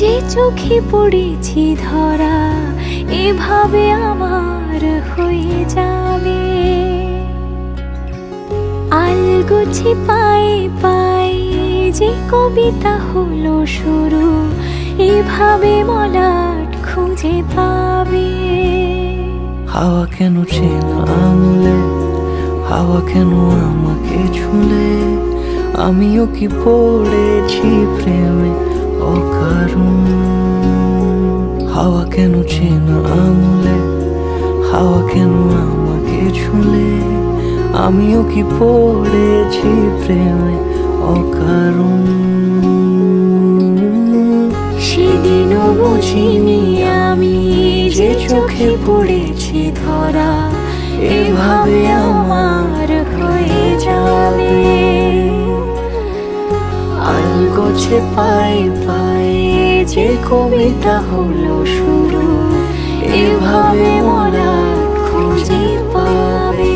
যে চোখে পড়েছি ধরা এভাবে আমার হয়ে যাবে। আলগোছে পায়ে পায়ে যে কবিতা হলো শুরু, এভাবে মলাট খুঁজে পাবে। হাওয়া কেন চেনা আঙুলে, হাওয়া কেন আমাকে ছুলে, আমিও কি পড়েছি প্রেমে অকারণ। হাওয়া কেন চেনা আঙুলে, হাওয়া কেন আমাকে ছুলে, আমিও কি পড়েছি প্রেমে অকারণ। সেদিনও বুঝিনি আমি যে চোখে পড়েছি ধরা এভাবে আমার হয়ে যাবে। আলগোছে পায়ে পায়ে যে কবিতা হলো শুরু, এভাবে মলাট খুঁজে পাবে।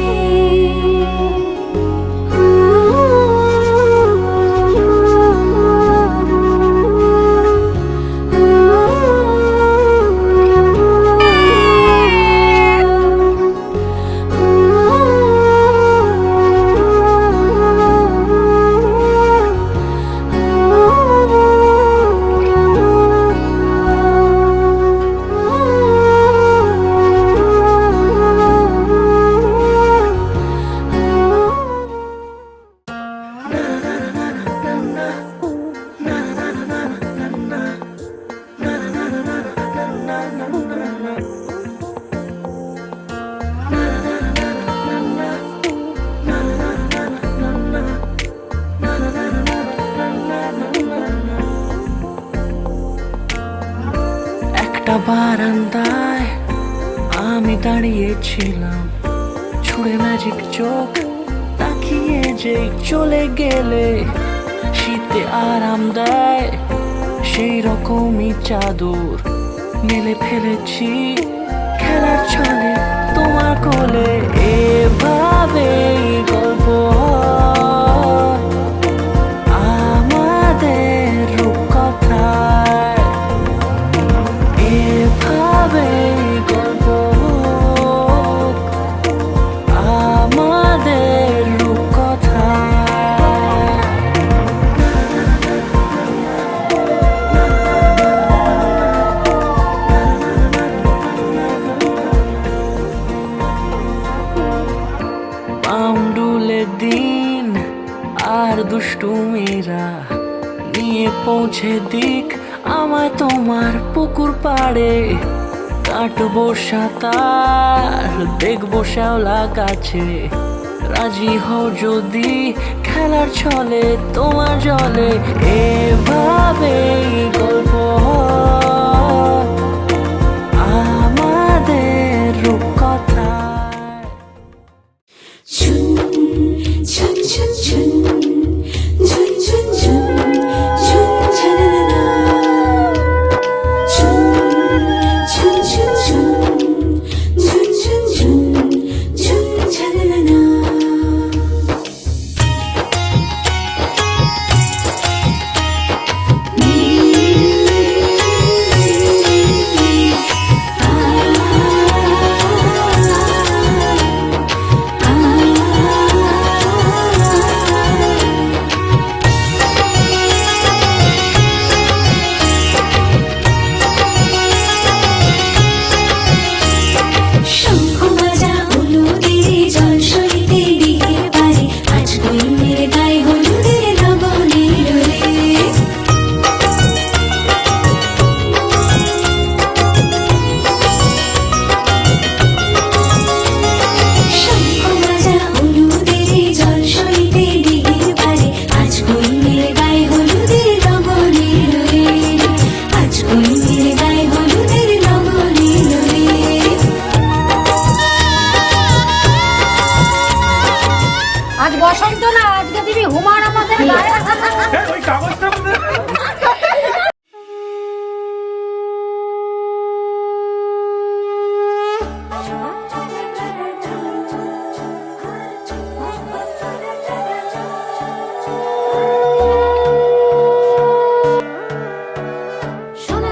একটা বারান্দায় আমি দাঁড়িয়েছিলাম, ছুঁড়ে ম্যাজিক চোখ তাকিয়ে যে চলে গেলে। শীতে আরাম দেয় সেই রকমই চাদর মেলে ফেলেছি খেলার ছলে তোমার কোলে। এভাবে গল্প হয় আমাদের রূপকথায়, এভাবে গল্প হোক আমাদের রূপকথায়। পাউন্ডুলে দিন আর দুষ্টুমিরা নিয়ে পৌঁছে দিক আমায় তোমার পুকুর পাড়ে। কাটবো সাঁতার, দেখবো শ্যাওলা গাছে, রাজি হও যদি খেলার ছলে তোমার জলে। এভাবে গল্প হয় আমাদের রূপকথায়। ঝুন ঝুন ঝুন ঝুন ঝুন ঝুন ঝুন ঝুন ঝানানা। ঝুন ঝুন ঝুন ঝুন ঝুন ঝুন ঝুন ঝুন ঝানানা। আজ বসন্ত না, আজকে দিবি হুমার আমাদের গায়ে। ওই কাগজটা শোনো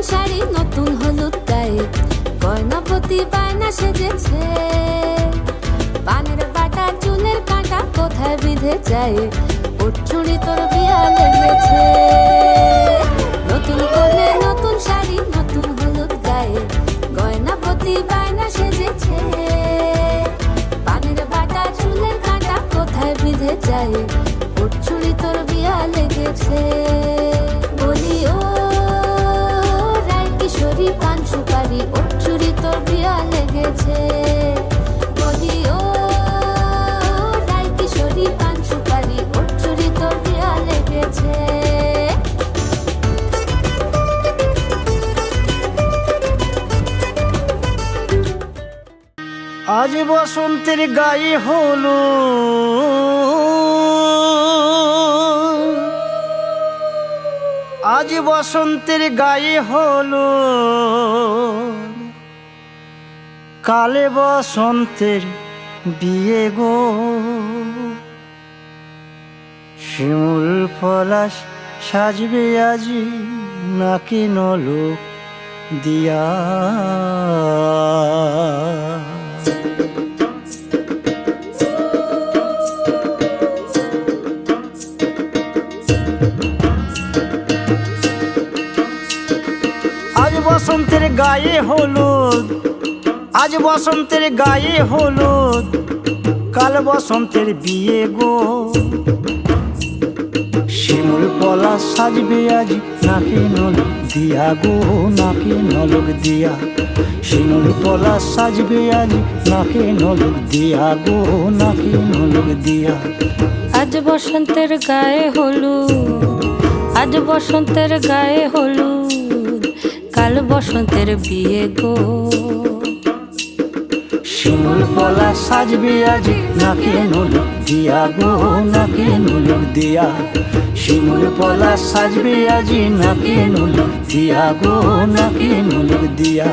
শাড়ি নতুন হলুদ গায়ে গয়নাপতি বায়না সেজেছে পানের বাটা চুলের কাঁটা কোথায় বিঁধে যায় ওর চুড়ি তোর বিয়া লেগেছে নতুন কোলে নতুন শাড়ি নতুন হলুদ গায়ে গয়নাপতি বায়না সেজেছে পানের বাটা চুলের কাঁটা কোথায় বিঁধে যায় ওর চুড়ি তোর বিয়া লেগেছে বলি ও রায় কিশোরী পান সুপারি ওর চুড়ি তোর বিয়া লেগেছে বলি ও রায় কিশোরী পান সুপারি ওর চুড়ি তোর বিয়া লেগেছে আজ বসন্তের গায়ে হলো আজ বসন্তের গায়ে হলো কালে বসন্তের বিয়ে গো শিমুল পলাশ সাজবে আজি নাকি নলোক দিয়া আজ বসন্তের গায়ে হলুদ আজ বসন্তের গায়ে হলুদ কাল বসন্তের বিয়ে গো শিমুল পলাশ সাজবে আজ নাকি নলক দিয়া গো নাকি নলক দিয়া শিমুল পলাশ সাজবে আজ নাকি নলক দিয়া গো নাকি নলক দিয়া আজ বসন্তের গায়ে হলুদ আজ বসন্তের গায়ে হলুদ কাল বসন্তের বিয়ে গো শিমুল পলাশ সাজবে আজ নাকি নলক দিয়া গো নাকি নলক দিয়া শিমুল পলাশ সাজবে আজ নাকি নলক দিয়া গো নাকি নলক দিয়া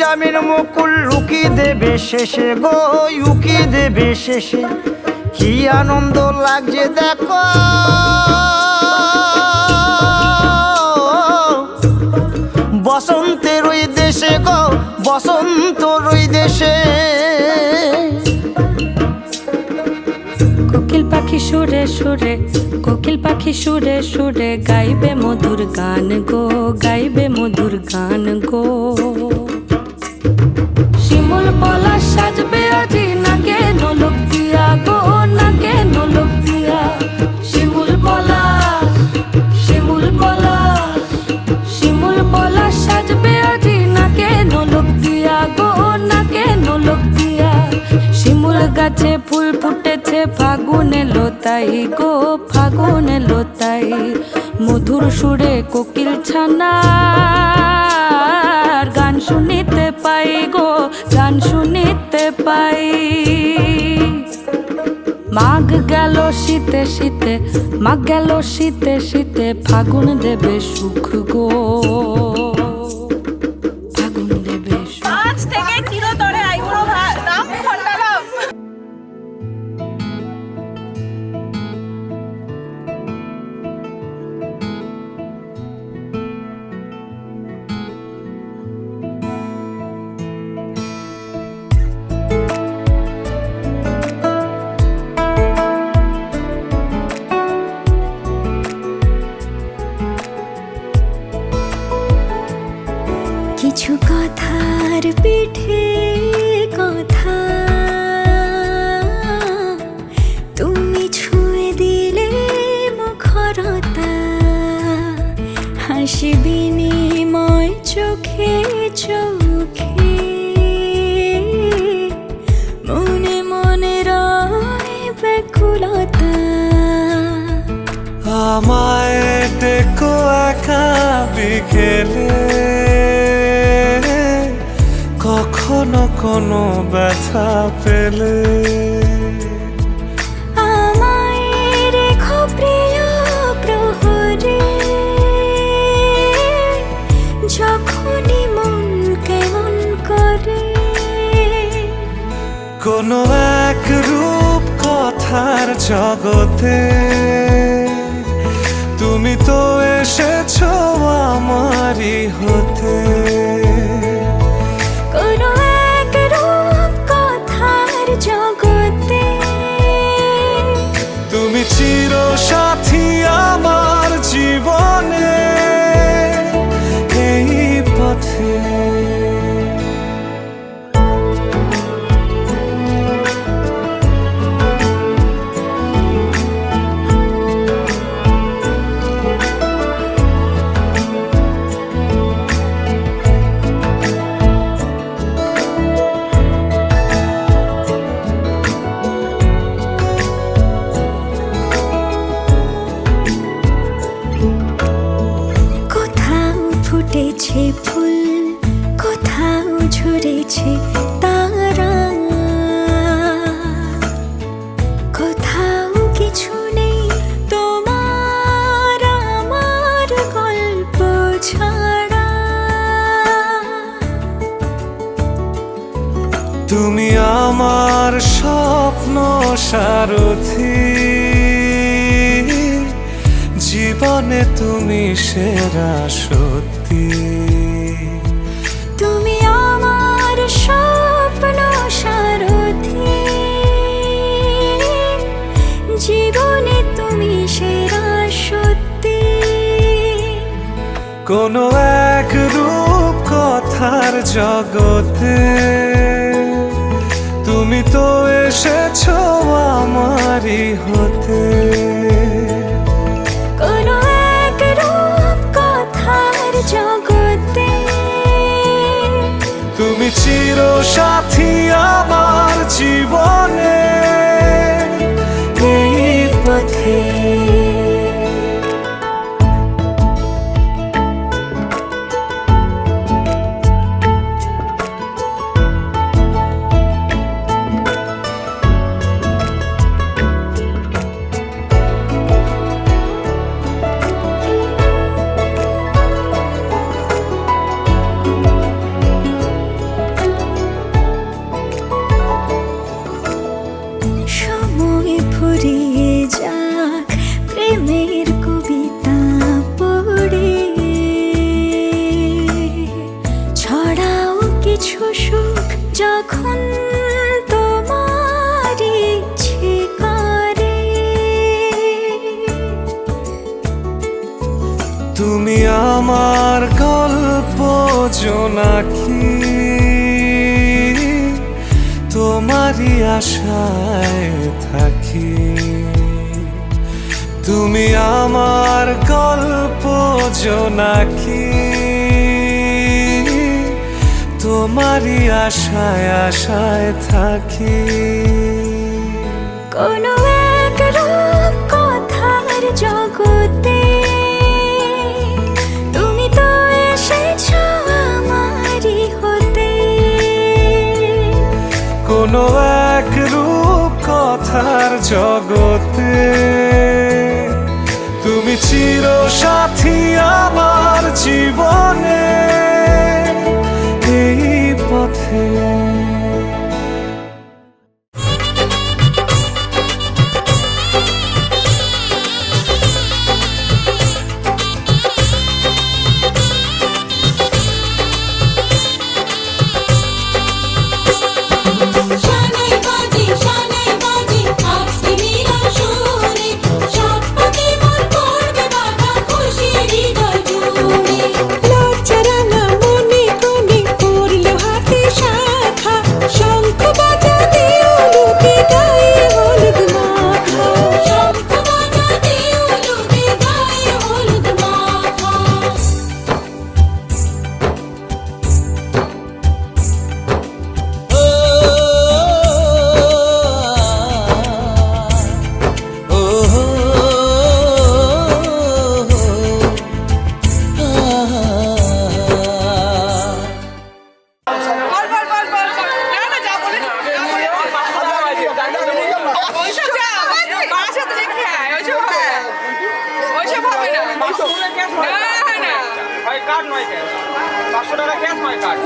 জামের মুকুল লুকি দেবে শেষে গো উকি দেবে শেষে কি আনন্দ লাগছে দেখো বসন্তের ওই দেশে গো বসন্তর ওই দেশে কোকিল পাখি সুরে সুরে কোকিল পাখি সুরে সুরে গাইবে মধুর গান গো গাইবে মধুর গান গো শিমুল পলাশ সাজবে আজি নাকে নলক দিয়া গো নাকে নলক দিয়া শিমুল পলাশ শিমুল পলাশ শিমুল পলাশ সাজবে আজি নাকে নলক দিয়া গো নাকে নলক দিয়া শিমুল গাছে ফুল ফুটেছে ফাগুন এলো তাই গো ফাগুন এলো তাই মধুর সুরে কোকিল ছানার গান শুনিতে পাই গো গান শুনিতে পাই মাঘ গেল শীতে শীতে মাঘ গেল শীতে শীতে ফাগুন দেবে সুখ গো ফাগুন দেবে সুখ আজ থেকে চিরতরে আইবুড়ো নাম খন্ডালাম কিছু কথার পিঠে কথা তুমি ছুঁয়ে দিলে মুখরতা হাসি বিনিময় চোখে চোখে মনে মনে রয় ব্যাকুলতা বিকেলে কখনো কোনো ব্যথা পেলে আমায় রেখো প্রিয় প্রহরে, যখনই মন কেমন করে। কোনো এক রূপ কথার জগতে তুমি তো এসেছো আমারই হতে। কোনো এক রূপ কথার জগতে তুমি চির সাথী আমার জীবনে এই পথে। ফুটেছে ফুল, কোথাও ঝরেছে তারা, কোথাও কিছু নেই তোমার আমার গল্প ছাড়া। তুমি আমার স্বপ্ন সারথি, জীবনে তুমি সেরা সত্যি। তুমি আমার স্বপ্ন সারথি, জীবনে তুমি সেরা সত্যি। কোনো এক রূপ কথার জগতে তুমি তো এসেছো আমারই হতে। কোনো এক রূপ কথার জগতে তুমি চির সাথী আমার জীবনে এই পথে। সময় ফুরিয়ে যাক প্রেমের কবিতা পড়ে, ছড়াও কিছু সুখ যখন তোমার ইচ্ছে করে। তুমি আমার গল্প জোনাকি, তোমারই আশায় থাকি। তুমি আমার গল্প জোনাকি, তোমারই আশায় আশায় থাকি। কোনো এক রূপ কথার জগতে তুমি তো এসেছো আমারই হতে। কোনো এক রূপ কথার জগতে তুমি চির সাথী আমার জীবনে এই পথে। শানাই বাজে আজকে মিলন সুরে, সাত পাকে মন করবে বাধা খুশি হৃদয় জুড়ে। লজ্জা রাঙা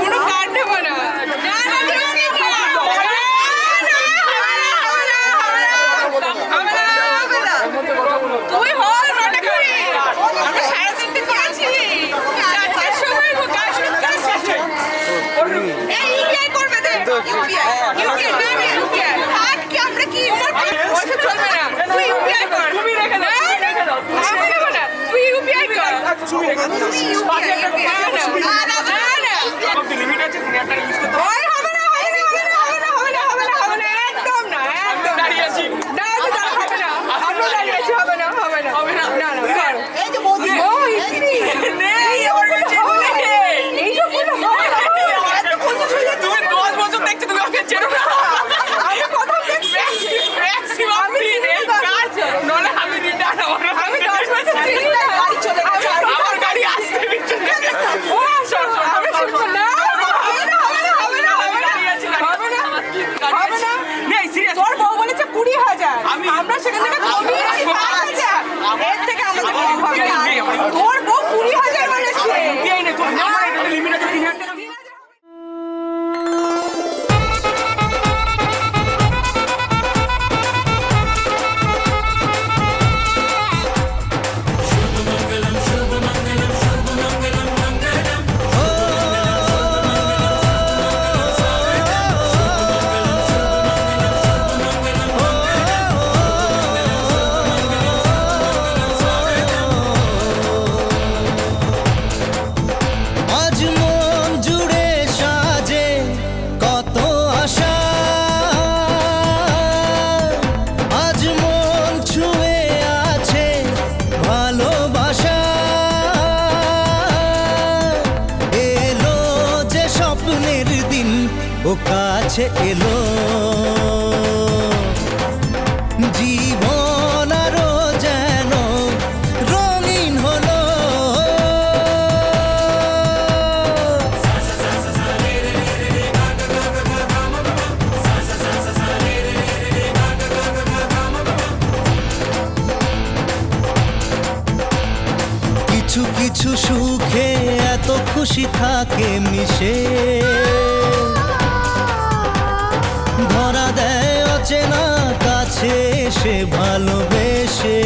কোনো কার্ড নেবো না। না, না, বিস্কিট না। হবে না, হবে না, হবে না। তুই হল নটা করে। আমরা সাড়ে তিনটে করেছি। চারটার সময় কাজ শেষ। এই UPI করবে দে। UPI না, UPI। হাত কি আমরা কি ওসব চলবে না। তুই UPI কর। তুমি রেখে দাও। আমি দেবো না। তুই UPI কর। তুমি UPI না, না, না। ওই হবে না, হবে না, হবে না, হবে না, হবে না, হবে না, হবে না, একদম না, একদম না। না, না, হবে না। আমরা দাঁড়িয়ে আছি, হবে না, হবে না, হবে না, না, না, কর। ও, ইতিনি। নেই, আমার কাছে নেই। এইসব কোনো হয় না। এত কত সুযোগ তুমি 10 বছর দেখছো, তুমি ওকে চেনো না। আমি প্রথম দেখছি। ম্যাক্সিমাম 3 এই কাজ। নলে আমি রিটার্ন হব না। আমি 10 বছর চিনি না। গাড়ি চলে গেছে। আমার গাড়ি আসছে নিচে। ও, সব আমি শুনবো না। হবে না, হবে না, হবে না, হবে না। হবে না। হবে না। নেই, সিরিয়াস। তোর বউ বলেছে 20,000। আমরা সেখান থেকে কমিয়েছি 5,000। এর থেকে আমাদের কম হবে না। তোর বউ 20,000 বলেছে। এই নে, তোর আমার এটা লিমিট আছে 3,000 টাকা। আজ মন জুড়ে সাজে কত আশা, আজ মন ছুঁয়ে আছে ভালোবাসা, এলো যে স্বপ্নের দিন ও কাছে এলো, জীবন আরো যেন রঙিন হলো। কিছু কিছু সুখে এত খুশি থাকে মিশে, ধরা দেয় অচেনা কাছে সে ভালোবেসে।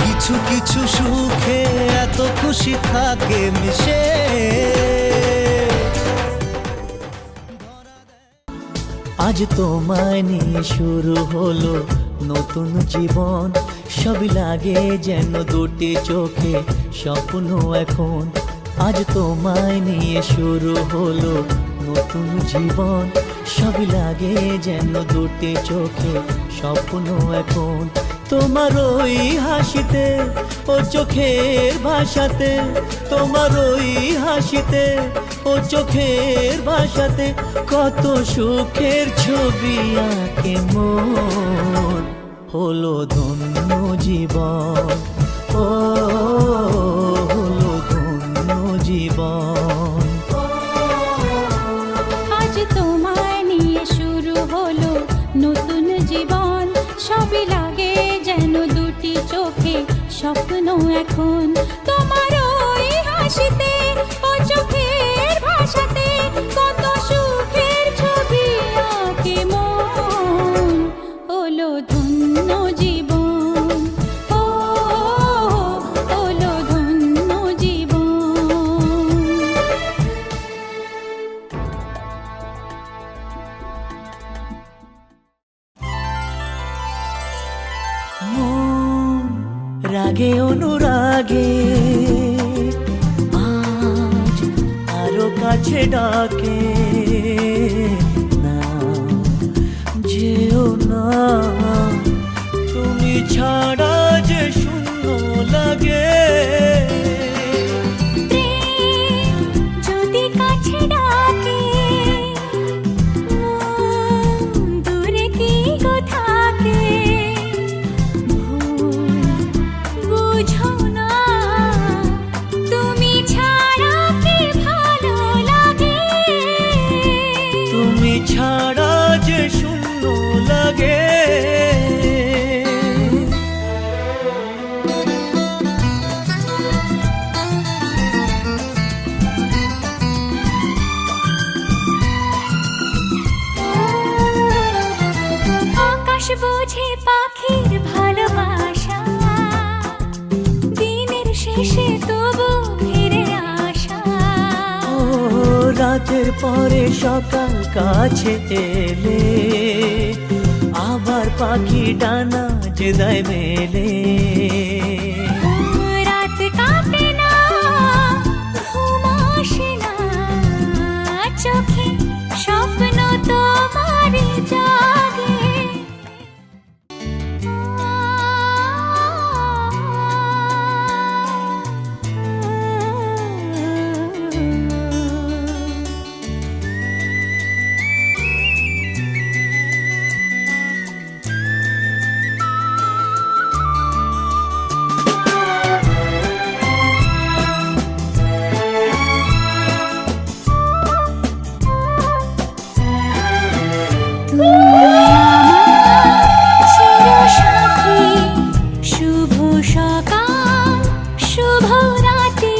কিছু কিছু সুখে এত খুশি থাকে মিশে। আজ তোমায় নিয়ে শুরু হলো নতুন জীবন, সবই লাগে যেন দুটি চোখে স্বপ্ন এখন। আজ তোমায় নিয়ে শুরু হলো নতুন জীবন, সবই লাগে যেন দুটি চোখে স্বপ্ন এখন। তোমার ওই হাসিতে ও চোখের ভাষাতে, তোমার ওই হাসিতে ও চোখের ভাষাতে কত সুখের ছবি আঁকে মন। হলো ধন্য জীবন, ও হলো ধন্য জীবন। আজ তোমায় নিয়ে শুরু হলো নতুন জীবন, সবই লাগে যেন দুটি চোখে স্বপ্ন এখন। তোমার ওই হাসিতে ও চোখের ভাষাতে কত সুখের ছবি আঁকে মন। হলো ধন্য জীবন, ও হলো ধন্য জীবন। মন রাগে অনুরাগে আজ আরো কাছে ডাকে, না যেও না তুমি ছাড়া যে শূন্য লাগে। প্রেম যদি কাছে ডাকে, মন দূরে কি গো থাকে। ভুল বুঝো না, তুমি ছাড়া কি ভালো লাগে। তবু ফিরে আসা। ও রাতের পরে সকাল কাছে এলে আবার পাখি ডানা যে দেয় মেলে। রাত কাটে না, ঘুম আসে না, চোখে স্বপ্ন তোমারই জাগে। চিরসাথী, শুভ সকাল শুভ রাতি,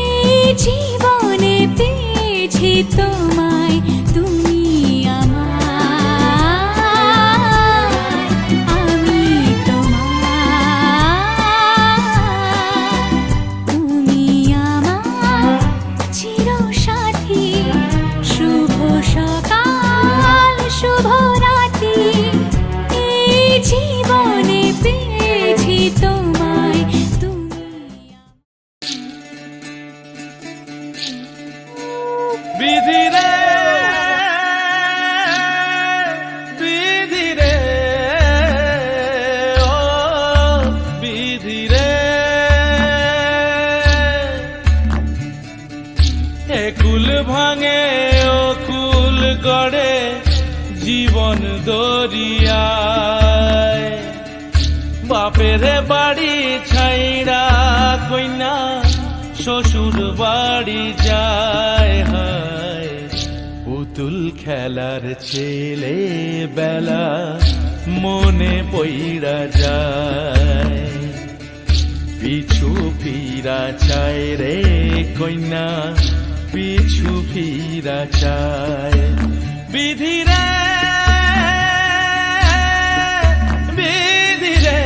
এই জীবনে পেয়েছি তোমায়, তুমি আমার, আমি তোমার, তুমি আমার চিরসাথী, শুভ সকাল শুভ রাতি, এই জীবনে পেয়েছি তোমায়, তুমি বিধি রে বিধি রে ও বিধি রে, একুল ভাঙে ও কুল গড়ে জীবন দরিয়ায়, বাপের বাড়ি ছাইড়া কইনা শ্বশুর বাড়ি যায়, হায় পুতুল খেলার ছেলে বেলা মনে পইড়া যায়, পিছু ফিরা চায় রে কইনা পিছু ফিরা চায়, বিধি রে বিধি রে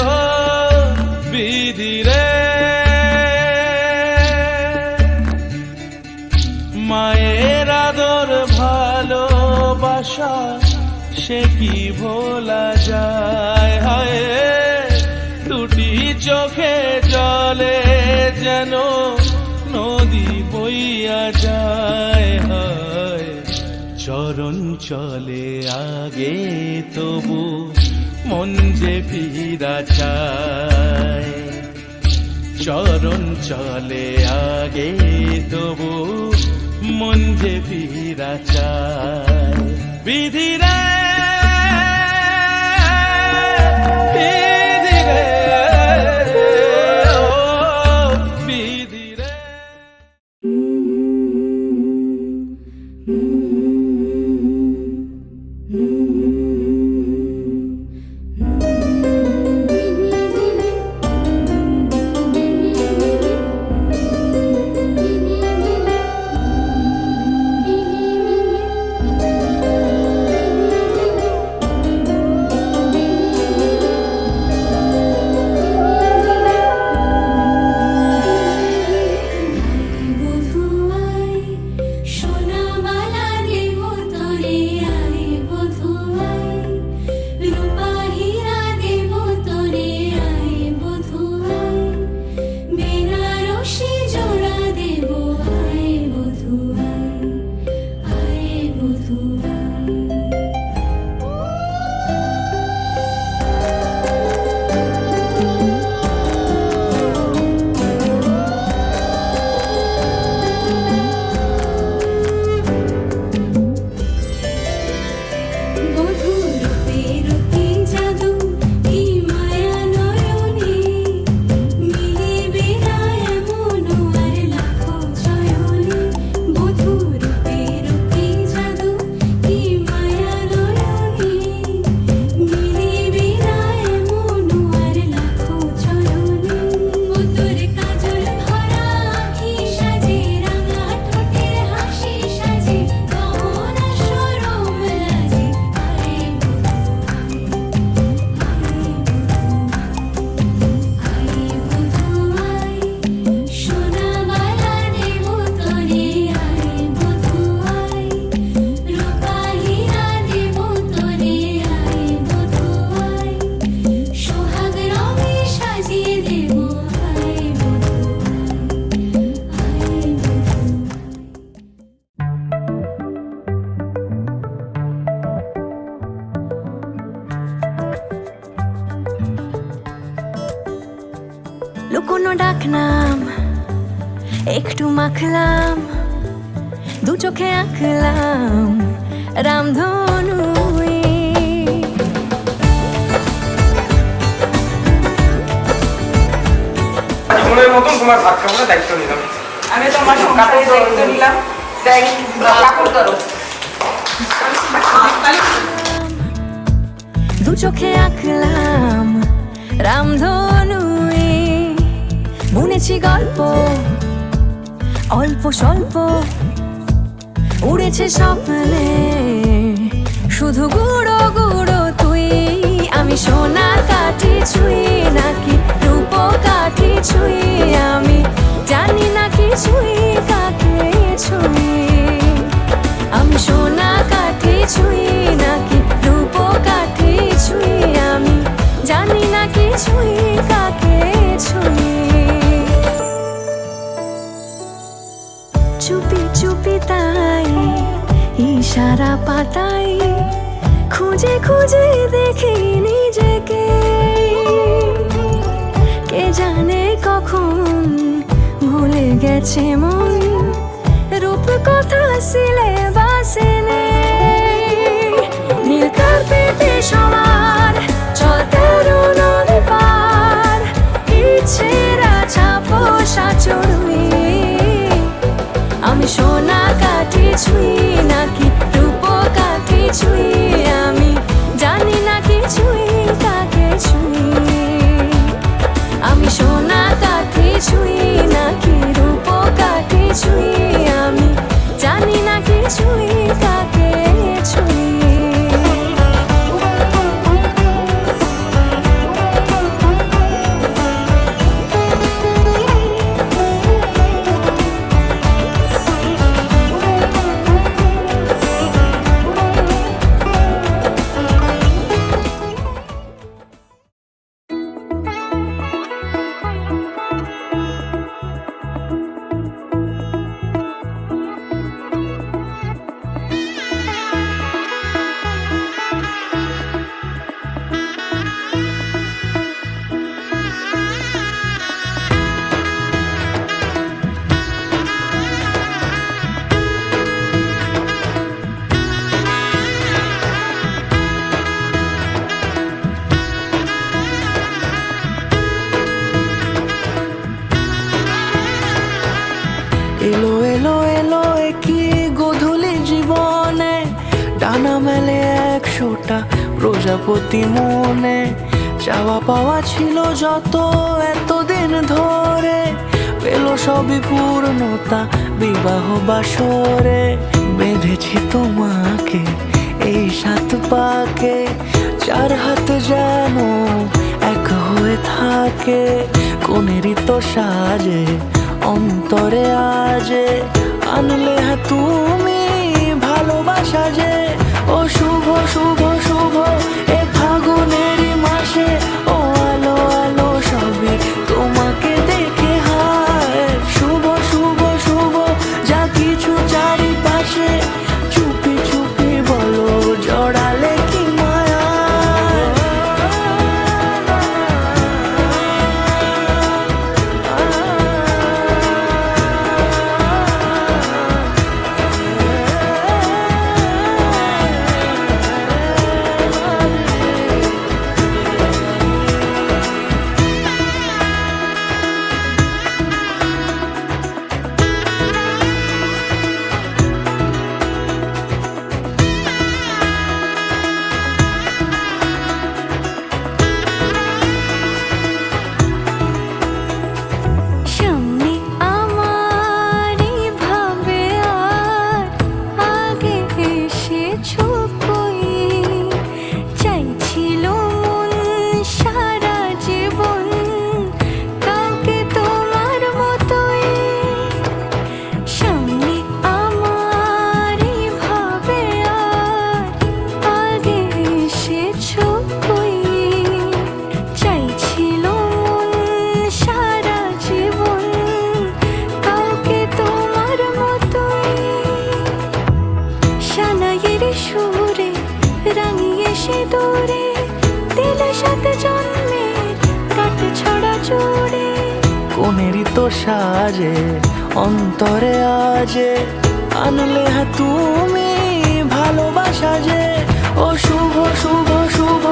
ও বিধি রে, মায়ের আদর ভালোবাসা সে কি ভোলা যায়, হায় দুটি চোখে জলে যেন নদী বইয়া যায়, হায় চরণ চলে আগে তবু মন যে ফিরা চায়, চরণ চলে আগে তবু মন যে ফিরা চায়, বিধি রে বিধি রে ও বিধি রে। ডাকনাম একটু মাখলাম, দু চোখে আঁকলাম রামধনু। জীবনের মতন তোমার ভাত খাওয়ার দায়িত্ব নিলাম। আমি তোমার সংসারের দায়িত্ব নিলাম। কাপড় ধরো। দু চোখে আঁকলাম রামধনু। বুনেছি গল্প অল্প স্বল্প, উড়েছে স্বপ্নে শুধু গুঁড়ো গুঁড়ো তুই। আমি সোনা কাঠি ছুঁই নাকি রূপ কাঠি ছুঁই, আমি জানি না কিছুই কাকে ছুঁই। আমি সোনা কাঠি ছুঁই নাকি রূপ কাঠি ছুঁই, আমি জানি না কিছুই কাকে ছুঁই। চুপি চুপি তাই ইশারা পাতাই, খুঁজে খুঁজে দেখি নিজেকে। কে জানে কখন ভুলে গেছে মন, রূপ কথা সিলেবাসে নেই। নীল কার্পেটে সবার চল তেরো নদী পার, ইচ্ছেরা ছাপোষা চড়ুই। আমি সোনা কাঠি ছুঁই নাকি রূপ কাঠি ছুঁই, আমি জানি না কিছুই কাকে ছুঁই। আমি সোনা কাঠি ছুঁই নাকি রূপ কাঠি ছুঁই, আমি জানি না কিছুই কাকে ছুঁই। এলো এলো এলো কি গোধূলি জীবনে, ডানা মেলে 100টা প্রজাপতি মনে। চাওয়া পাওয়া ছিল যত এতদিন ধরে, পেল সবই পূর্ণতা বিবাহ বাসরে। বেঁধেছি তোমাকে এই 7 পাকে, 4 হাত যেন এক হয়ে থাকে। কোনেরই তো সাজে অন্তরে আজে, আনলে হ্যাঁ তুমি ভালোবাসা যে। ও শুভ শুভ শুভ এ ফাগুনেরই মাসে, ও আলো আলো সবই তোমাকে দেখে হায়। শুভ শুভ শুভ যা কিছু চারিপাশে, চুপি চুপি বলো জড়ালে কি মায়া। কোন মনেরই তো সাজে অন্তরে আজে আনলে হ্যাঁ তুমি ভালোবাসা যে ও শুভ শুভ শুভ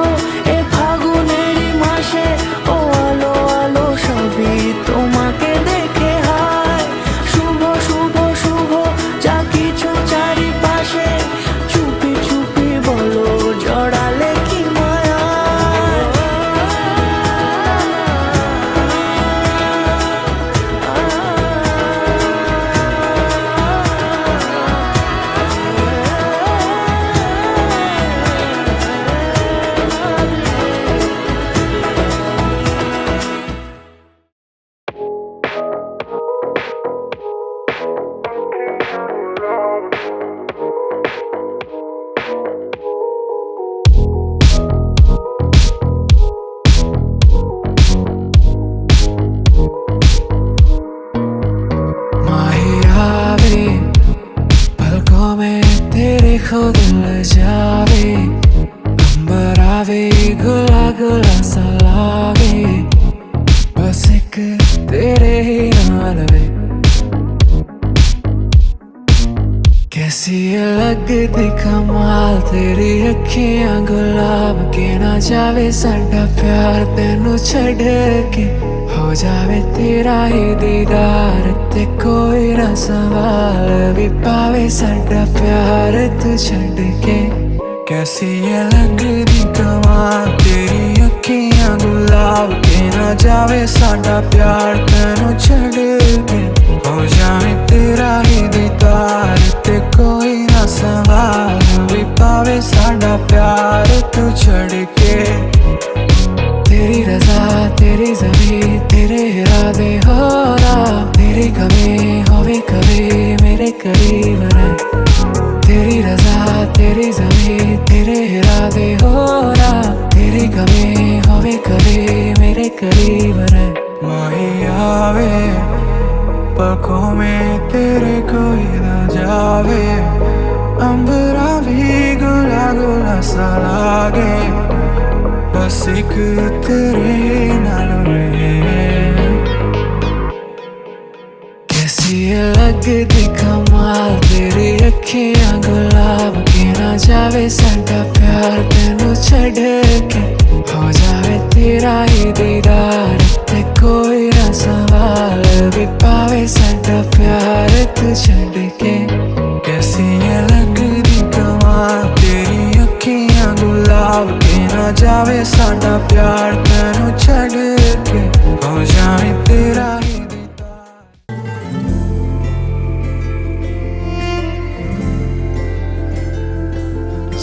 এ ফাগুনেরই মাসে ও আলো আলো সবই তোমাকে দেখে হায় শুভ শুভ শুভ যা কিছু চারিপাশে চুপি চুপি বলো জড়ালে কি মায়া पलकों में तेरे खुद ल जावे अंबर आवे गुला गुला सा लागे बस एक तेरे ही नाल वे कैसी लगती कमाल तेरी अखियां गुलाब के ना जावे साडा प्यार तेनू छड़ के हो जावे तेरा ही दीदार ते कोई ना सवाल भी पावे साडा प्यार तू छड़ के कैसी ये लगदी कमाल तेरी अखियां गुलाब के ना जावे साडा प्यार तेनू छड़ के हो जावे तेरा ही दीदार ते कोई ना सवाल भी पावे साडा प्यार तू छड़ के तेरी रजा तेरी ज़मीं तेरे इरादे हो रहा तेरी कभी होवे कभी मेरे करीब रहे तेरी रजा तेरी ज़मीं तेरे इरादे हो रहा तेरी कभी होवे कभी मेरे करीब रहे माही आवे पलकों में तेरे कोई ना जावे अंबरा भी गुला गुला सा लागे बस एक तेरे नाल रहे कैसी लगदी कमाल तेरी अखियां गुलाब के ना जावे साडा प्यार तेनू छड़ के हो जावे तेरा ही दीदार ते कोई ना सवाल भी पावे साडा प्यार तू छड़ के कैसी लगदी कमाल तेरी अखियां गुलाब के ना जावे साडा प्यार तेनू छड़ के हो जावे तेरा ही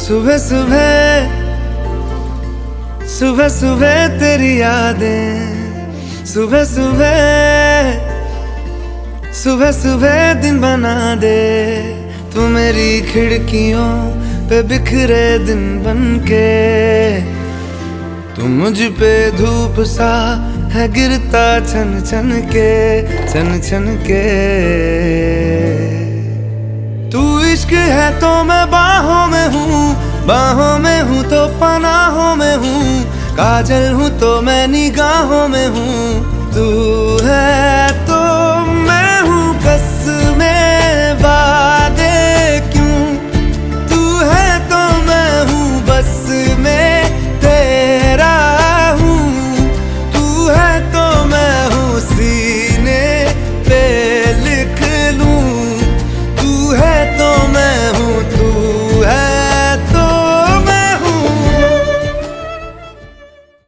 सुबह सुबह सुबह सुबह तेरी यादें सुबह सुबह सुबह सुबह दिन बना दे तू मेरी खिड़कियों पे बिखरे दिन बनके तू मुझ पे धूप सा है गिरता छन छन के तू इश्क है तो मैं बाहों में हूँ तो पनाहों में हूँ काजल हूँ तो मैं निगाहों में हूँ तू है